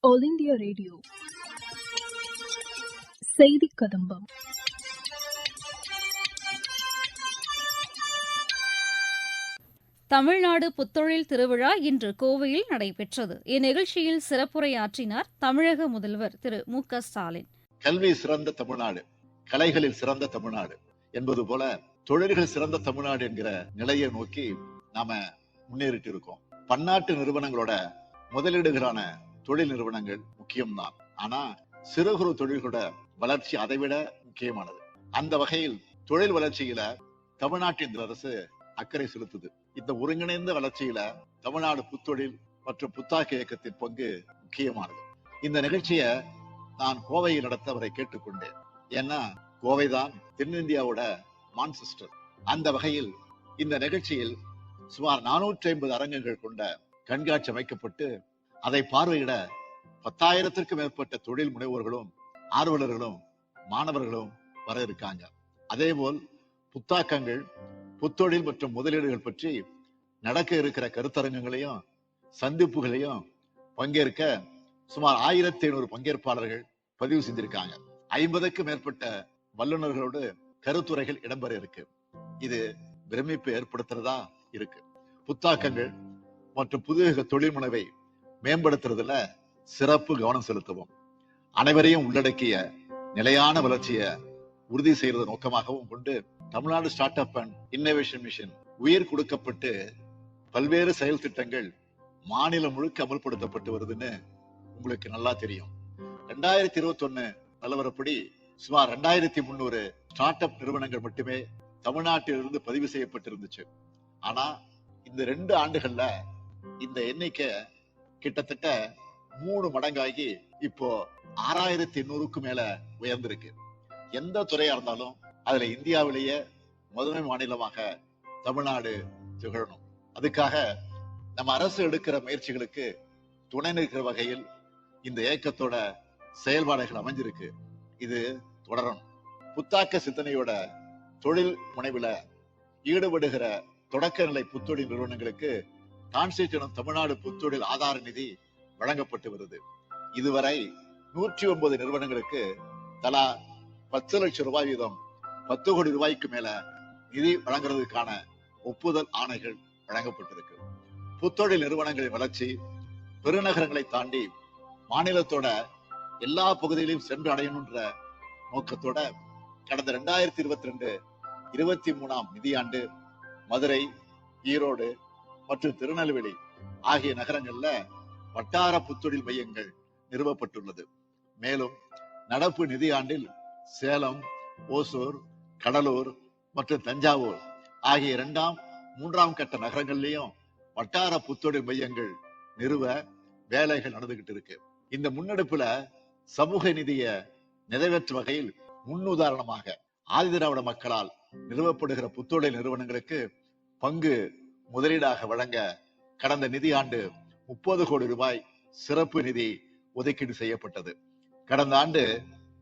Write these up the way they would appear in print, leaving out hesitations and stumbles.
All India Radio. Seithikadambam. Tamil Nadu புத்தொழில் திருவிழா இன்று கோவையில் நடைபெற்றது. இந்நிகழ்ச்சியில் சிறப்புரையாற்றினார் தமிழக முதல்வர் திரு மு.க.ஸ்டாலின். கல்வி சிறந்த தமிழ்நாடு, கலைகளில் சிறந்த தமிழ்நாடு என்பது போல தொழில்கள் சிறந்த தமிழ்நாடு என்கிற நிலையை நோக்கி நாம முன்னேறிட்டு இருக்கோம். பன்னாட்டு நிறுவனங்களோட முதலீடுகளான தொழில் நிறுவனங்கள் முக்கியம்தான். ஆனா சிறு குறு தொழில்களோட வளர்ச்சி அதைவிட முக்கியமானது. அந்த வகையில் தொழில் வளர்ச்சியில தமிழ்நாட்டின் அரசு அக்கறை செலுத்துது. இந்த ஒருங்கிணைந்த வளர்ச்சியில தமிழ்நாடு புத்தொழில் மற்றும் புத்தாக்க இயக்கத்தின் பங்கு முக்கியமானது. இந்த நிகழ்ச்சியை நான் கோவையில் நடத்த அவரை கேட்டுக்கொண்டேன். ஏன்னா கோவைதான் தென்னிந்தியாவோட மான்செஸ்டர். அந்த வகையில் இந்த நிகழ்ச்சியில் சுமார் 450 அரங்கங்கள் கொண்ட கண்காட்சி அமைக்கப்பட்டு அதை பார்வையிட 10,000க்கும் மேற்பட்ட தொழில் முனைவோர்களும் ஆர்வலர்களும் மாணவர்களும் வர இருக்காங்க. அதேபோல் புத்தாக்கங்கள், புத்தொழில் மற்றும் முதலீடுகள் பற்றி நடக்க இருக்கிற கருத்தரங்கங்களையும் சந்திப்புகளையும் பங்கேற்க சுமார் 1,500 பங்கேற்பாளர்கள் பதிவு செஞ்சிருக்காங்க. 50க்கும் மேற்பட்ட வல்லுநர்களோடு கருத்துரைகள் இடம்பெற இருக்கு. இது பிரமிப்பு ஏற்படுத்துறதா இருக்கு. புத்தாக்கங்கள் மற்றும் புதிய தொழில் முனைவை மேம்படுத்துறதுல சிறப்பு கவனம் செலுத்தவும், அனைவரையும் உள்ளடக்கிய நிலையான வளர்ச்சியை உறுதி செய்யறது நோக்கமாகவும் கொண்டு Tamil Nadu start up and innovation mission உயிர் கொடுக்கப்பட்டு பல்வேறு செயல் திட்டங்கள் மாநிலம் முழுக்க அமல்படுத்தப்பட்டு வருதுன்னு உங்களுக்கு நல்லா தெரியும். 2021 நிலவரப்படி சுமார் 2,300 ஸ்டார்ட் அப் நிறுவனங்கள் மட்டுமே தமிழ்நாட்டிலிருந்து பதிவு செய்யப்பட்டிருந்துச்சு. ஆனா இந்த 2 ஆண்டுகள்ல இந்த எண்ணிக்கை கிட்டத்தட்ட 3 மடங்காகி இப்போ 6,800க்கும் மேல உயர்ந்திருக்கு. எந்த துறையா இருந்தாலும் அதுல இந்தியாவிலேயே முதன்மை மாநிலமாக தமிழ்நாடு திகழணும். அதுக்காக நம்ம அரசு எடுக்கிற முயற்சிகளுக்கு துணை நிற்கிற வகையில் இந்த இயக்கத்தோட செயல்பாடுகள் அமைஞ்சிருக்கு. இது தொடரணும். புத்தாக்க சிந்தனையோட தொழில் முனைவுல ஈடுபடுகிற தொடக்க நிலை புத்தொழில் நிறுவனங்களுக்கு கான்ஸ்டிடியூஷன் தமிழ்நாடு புத்தொழில் ஆதார நிதி வழங்கப்பட்டு வருது. இதுவரை 109 நிறுவனங்களுக்கு தலா 10 லட்சம் ரூபாய் வீதம் 10 கோடி ரூபாய்க்கு மேல நிதி வழங்குறதுக்கான ஒப்புதல் ஆணைகள் வழங்கப்பட்டிருக்கு. புத்தொழில் நிறுவனங்களின் வளர்ச்சி பெருநகரங்களை தாண்டி மாநிலத்தோட எல்லா பகுதிகளையும் சென்று அடையணுன்ற நோக்கத்தோட கடந்த 2022-23 நிதியாண்டு மதுரை, ஈரோடு மற்றும் திருநெல்வேலி ஆகிய நகரங்கள்ல வட்டார புத்தொழில் மையங்கள் நிறுவப்பட்டுள்ளது. மேலும் நடப்பு நிதியாண்டில் சேலம், ஓசூர், கடலூர் மற்றும் தஞ்சாவூர் ஆகிய 2ஆம், 3ஆம் கட்ட நகரங்கள்லயும் வட்டார புத்தொழில் மையங்கள் நிறுவ வேலைகள் நடந்துகிட்டு இருக்கு. இந்த முன்னெடுப்புல சமூக நிதியை நிறைவேற்றும் வகையில் முன்னுதாரணமாக ஆதிதிராவிட மக்களால் நிறுவப்படுகிற புத்தொழில் நிறுவனங்களுக்கு பங்கு முதலீடாக வழங்க கடந்த நிதியாண்டு 30 கோடி ரூபாய் சிறப்பு நிதி ஒதுக்கீடு செய்யப்பட்டது. கடந்த ஆண்டு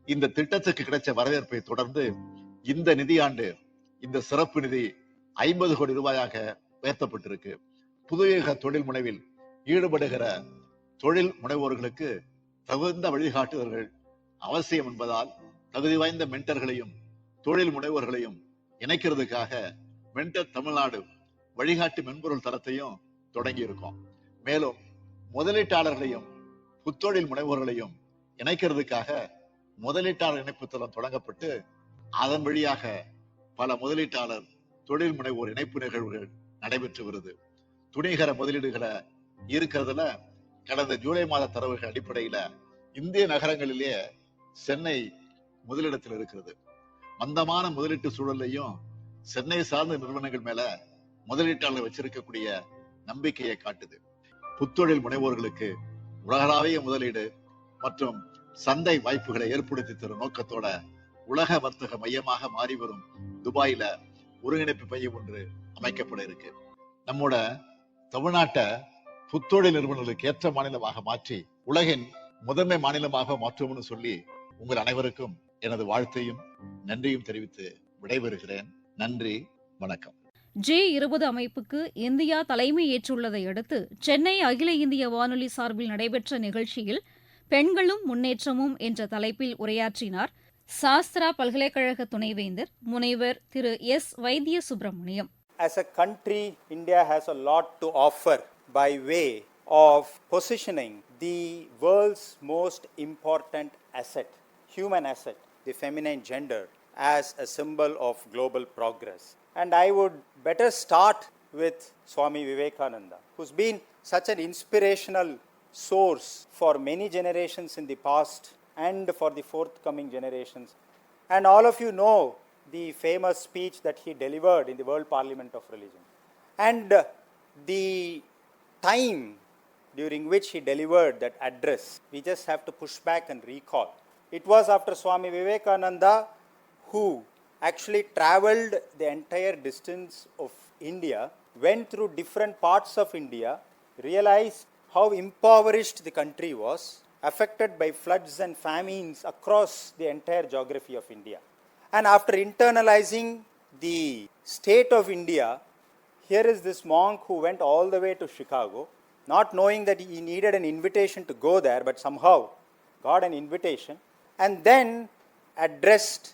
இந்த திட்டத்துக்கு கிடைச்ச வரவேற்பை தொடர்ந்து இந்த நிதியாண்டு இந்த சிறப்பு நிதி 50 கோடி ரூபாயாக உயர்த்தப்பட்டிருக்கு. புதிய தொழில் முனைவில் ஈடுபடுகிற தொழில் முனைவோர்களுக்கு தகுந்த வழிகாட்டுதல்கள் அவசியம் என்பதால் தகுதி வாய்ந்த மென்டர்களையும் தொழில் முனைவோர்களையும் இணைக்கிறதுக்காக மென்டர் தமிழ்நாடு வழிகாட்டு மென்பொருள் தரத்தையும் தொடங்கி இருக்கோம். மேலும் முதலீட்டாளர்களையும் புத்தொழில் முனைவோர்களையும் இணைக்கிறதுக்காக முதலீட்டாளர் இணைப்பு தளம் தொடங்கப்பட்டு அதன் வழியாக பல முதலீட்டாளர் தொழில் முனைவோர் இணைப்பு நிகழ்வுகள் நடைபெற்று வருது. துணிகர முதலீடுகளை இருக்கிறதுல கடந்த ஜூலை மாத தரவுகள் அடிப்படையில இந்திய நகரங்களிலேயே சென்னை முதலிடத்தில் இருக்கிறது. மந்தமான முதலீட்டு சூழலையும் சென்னை சார்ந்த நிறுவனங்கள் மேல முதலீட்டாளர்கள் வச்சிருக்கக்கூடிய நம்பிக்கையை காட்டுது. புத்தொழில் முனைவோர்களுக்கு உலகளாவிய முதலீடு மற்றும் சந்தை வாய்ப்புகளை ஏற்படுத்தி தரும் நோக்கத்தோட உலக வர்த்தக மையமாக மாறி வரும் துபாயில ஒருங்கிணைப்பு மையம் ஒன்று அமைக்கப்பட இருக்கு. நம்மோட தமிழ்நாட்டை புத்தொழில் நிறுவனங்களுக்கு ஏற்ற மாநிலமாக மாற்றி உலகின் முதன்மை மாநிலமாக மாற்றும்னு சொல்லி உங்கள் அனைவருக்கும் எனது வாழ்த்தையும் நன்றியும் தெரிவித்து விடைபெறுகிறேன். நன்றி, வணக்கம். G20 அமைப்புக்கு இந்தியா தலைமை ஏற்றுள்ளதை அடுத்து சென்னை அகில இந்திய வானொலி சார்பில் நடைபெற்ற நிகழ்ச்சியில் பெண்களும் முன்னேற்றமும் என்ற தலைப்பில் உரையாற்றினார் சாஸ்திரா பல்கலைக்கழக துணைவேந்தர் முனைவர் திரு எஸ். வைத்திய Subramaniam. As a country, India has a lot to offer by way of positioning the world's most important asset, human asset, the feminine gender, as a symbol of global progress. And I would better start with Swami Vivekananda, who's been such an inspirational source for many generations in the past and for the forthcoming generations. And all of you know the famous speech that he delivered in the World Parliament of Religion. And the time during which he delivered that address, we just have to push back and recall. It was after Swami Vivekananda, who actually traveled the entire distance of India, went through different parts of India, realized how impoverished the country was, affected by floods and famines across the entire geography of India. And after internalizing the state of India, here is this monk who went all the way to Chicago, not knowing that he needed an invitation to go there, but somehow got an invitation, and then addressed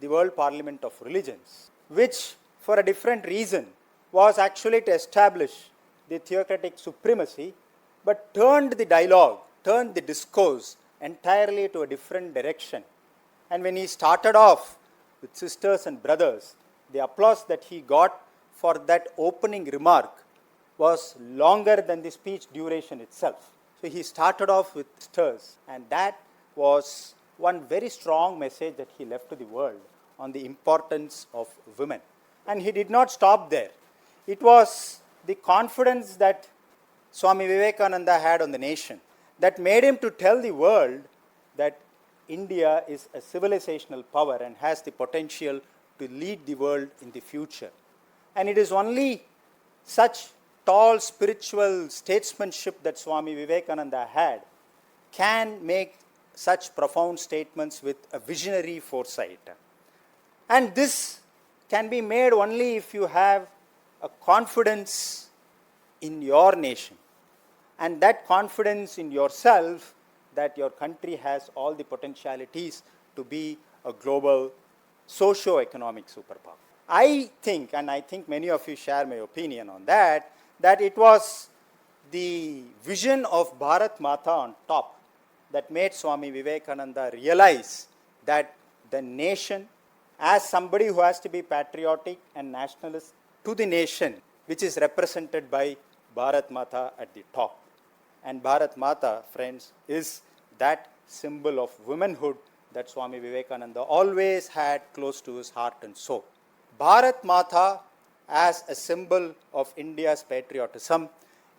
the World Parliament of Religions, which for a different reason was actually to establish the theocratic supremacy, but turned the dialogue, turned the discourse entirely to a different direction. And when he started off with sisters and brothers, the applause that he got for that opening remark was longer than the speech duration itself. So he started off with sisters, and that was one very strong message that he left to the world on the importance of women. And he did not stop there. It was the confidence that Swami Vivekananda had on the nation that made him to tell the world that India is a civilizational power and has the potential to lead the world in the future. And it is only such tall spiritual statesmanship that Swami Vivekananda had can make such profound statements with a visionary foresight. And this can be made only if you have a confidence in your nation, and that confidence in yourself that your country has all the potentialities to be a global socio-economic superpower. I think, and I think many of you share my opinion on that, that it was the vision of Bharat Mata on top that made Swami Vivekananda realize that the nation, as somebody who has to be patriotic and nationalist to the nation, which is represented by Bharat Mata at the top. And Bharat Mata, friends, is that symbol of womanhood that Swami Vivekananda always had close to his heart and soul. Bharat Mata, as a symbol of India's patriotism,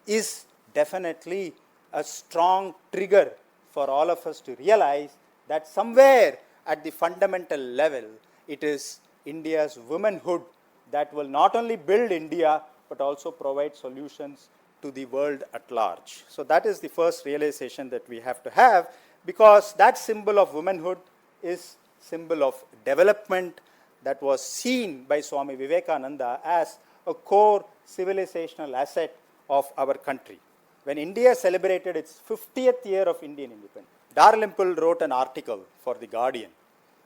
is definitely a strong trigger for all of us to realize that somewhere at the fundamental level, it is India's womanhood that will not only build India, but also provide solutions to the world at large. So that is the first realization that we have to have, because that symbol of womanhood is symbol of development that was seen by Swami Vivekananda as a core civilizational asset of our country. When India celebrated its 50th year of Indian independence, Dalrymple wrote an article for The Guardian.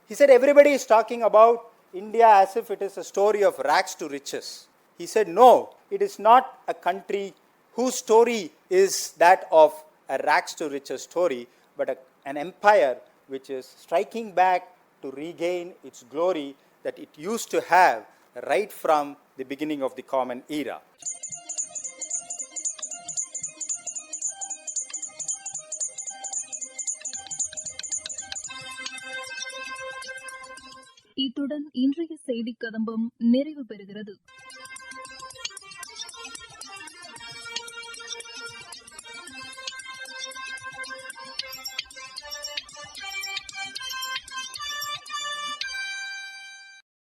He said everybody is talking about India as if it is a story of rags to riches. He said no, it is not a country whose story is that of a rags to riches story, but an empire which is striking back to regain its glory that it used to have right from the beginning of the common era. இத்துடன் இன்றைய செய்திக் கதம்பம் நிறைவு பெறுகிறது.